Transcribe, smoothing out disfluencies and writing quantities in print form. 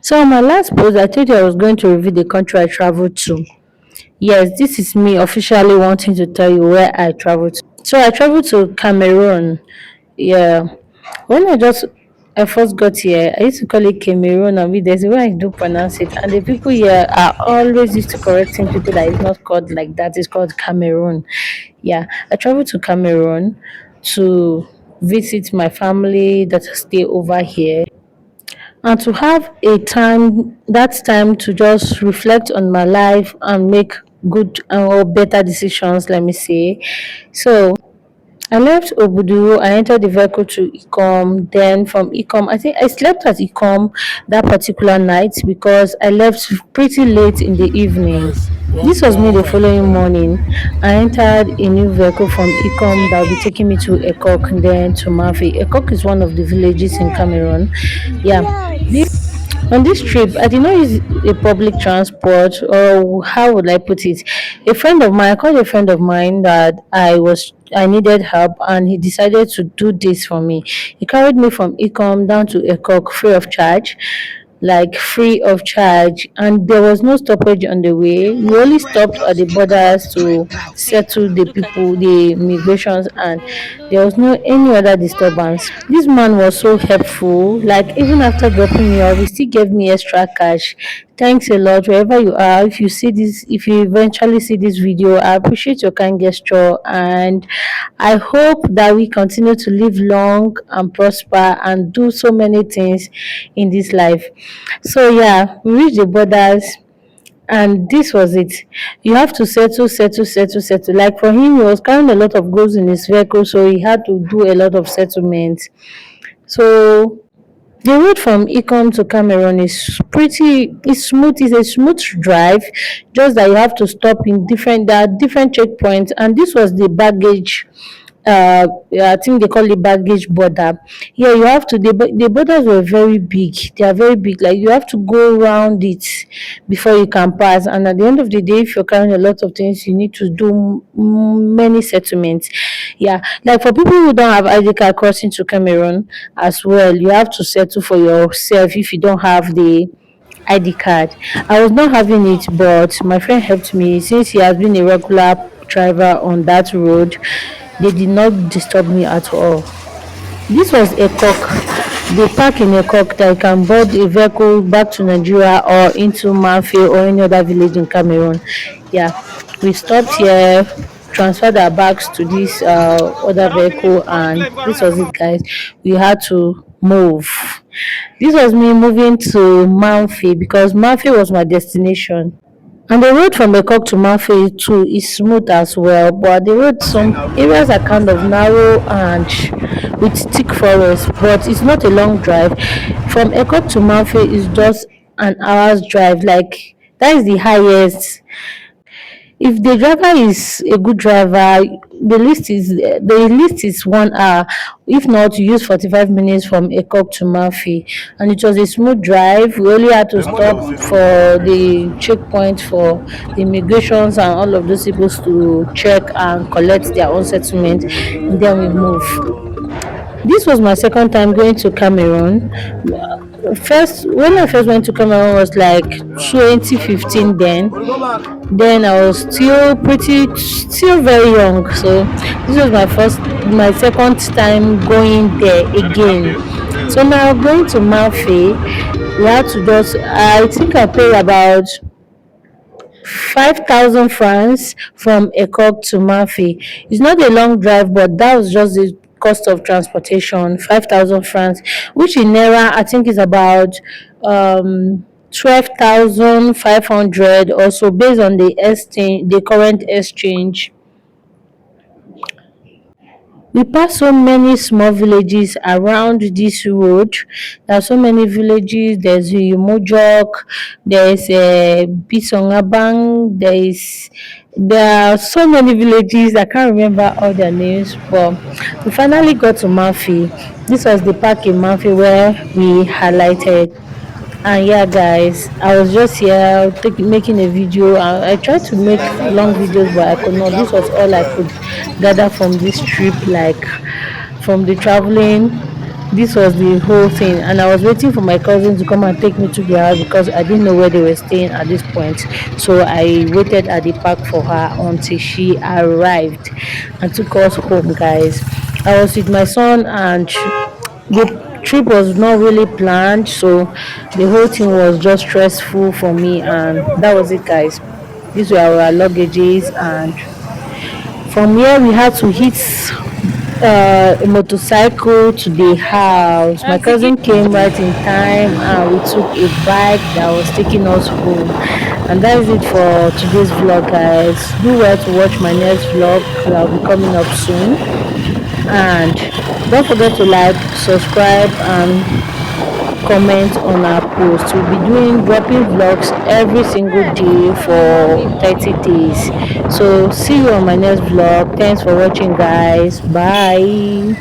So on my last post, I told you I was going to review the country I traveled to. Yes, this is me officially wanting to tell you where I traveled to. So I traveled to Cameroon. Yeah. When I first got here, I used to call it Cameroon. I mean, there's a way I do pronounce it, and the people here are always used to correcting people that it's not called like that. It's called Cameroon. Yeah, I traveled to Cameroon to visit my family that stay over here and to have a time that time to just reflect on my life and make good or better decisions, let me say. So I left Obudu. I entered the vehicle to Ikom. Then from Ikom, I think I slept at Ikom that particular night because I left pretty late in the evening. This was me the following morning. I entered a new vehicle from Ikom that will be taking me to Ekok and then to Mafi. Ekok is one of the villages in Cameroon. Yeah. On this trip, I did not use a public transport, or how would I put it? I called a friend of mine that I needed help, and he decided to do this for me. He carried me from Ecom down to Ekok free of charge, like free of charge, and there was no stoppage on the way. We only stopped at the borders to settle the people, the migrations, and there was no any other disturbance. This man was so helpful. Like even after dropping me off, he still gave me extra cash. Thanks a lot, wherever you are. If you eventually see this video, I appreciate your kind gesture, and I hope that we continue to live long and prosper and do so many things in this life. So yeah, we reached the borders and this was it. You have to settle. Like for him, he was carrying a lot of goods in his vehicle, so he had to do a lot of settlements. So the road from Ecom to Cameroon is it's smooth. It's a smooth drive, just that you have to stop in there are different checkpoints, and this was the baggage. I think they call it baggage border. Yeah, you have to. The borders were very big. They are very big. Like you have to go around it before you can pass. And at the end of the day, if you're carrying a lot of things, you need to do many settlements. Yeah, like for people who don't have ID card crossing to Cameroon as well, you have to settle for yourself if you don't have the ID card. I was not having it, but my friend helped me since he has been a regular driver on that road. They did not disturb me at all. This was a cock. They park in a cock that you can board a vehicle back to Nigeria or into Manfi or any other village in Cameroon. Yeah, we stopped here, transferred our bags to this other vehicle, and this was it, guys. We had to move. This was me moving to Manfi because Manfi was my destination. And the road from Ekok to Mafe too is smooth as well, but the road some areas are kind of narrow and with thick forest, but it's not a long drive. From Ekok to Mafe is just an hour's drive. Like that is the highest. If the driver is a good driver, the list is 1 hour. If not, you use 45 minutes from Ekok to Murphy, and it was a smooth drive. We only had to stop for the checkpoint for the immigrations and all of those people to check and collect their own settlement, and then we move. This was my second time going to Cameroon. First, when I first went to Cameroon was like 2015 then. Then I was still very young. So this was my second time going there again. So now going to Mafe, we had to I think I paid about 5,000 francs from Ekok to Mafi. It's not a long drive, but that was just the cost of transportation, 5,000 francs, which in Naira I think is about 12,500 also based on the current exchange. We pass so many small villages around this road. There are so many villages. There's Mojok, there's Bisongabang, there are so many villages. I can't remember all their names, but we finally got to Mafi. This was the park in Mafi where we highlighted. And yeah, guys, I was just here making a video. I tried to make long videos, but I could not. This was all I could gather from this trip, like from the traveling, This was the whole thing, and I was waiting for my cousin to come and take me to the house because I didn't know where they were staying at this point. So I waited at the park for her until she arrived and took us home, guys. I was with my son, and the trip was not really planned, so the whole thing was just stressful for me, and that was it, guys. These were our luggages, and from here we had to hit a motorcycle to the house. My cousin came right in time and we took a bike that was taking us home. And that is it for today's vlog, guys. Do well to watch my next vlog that will be coming up soon. And don't forget to like, subscribe, and comment on our post. We'll be doing dropping vlogs every single day for 30 days. So see you on my next vlog. Thanks for watching, guys. Bye.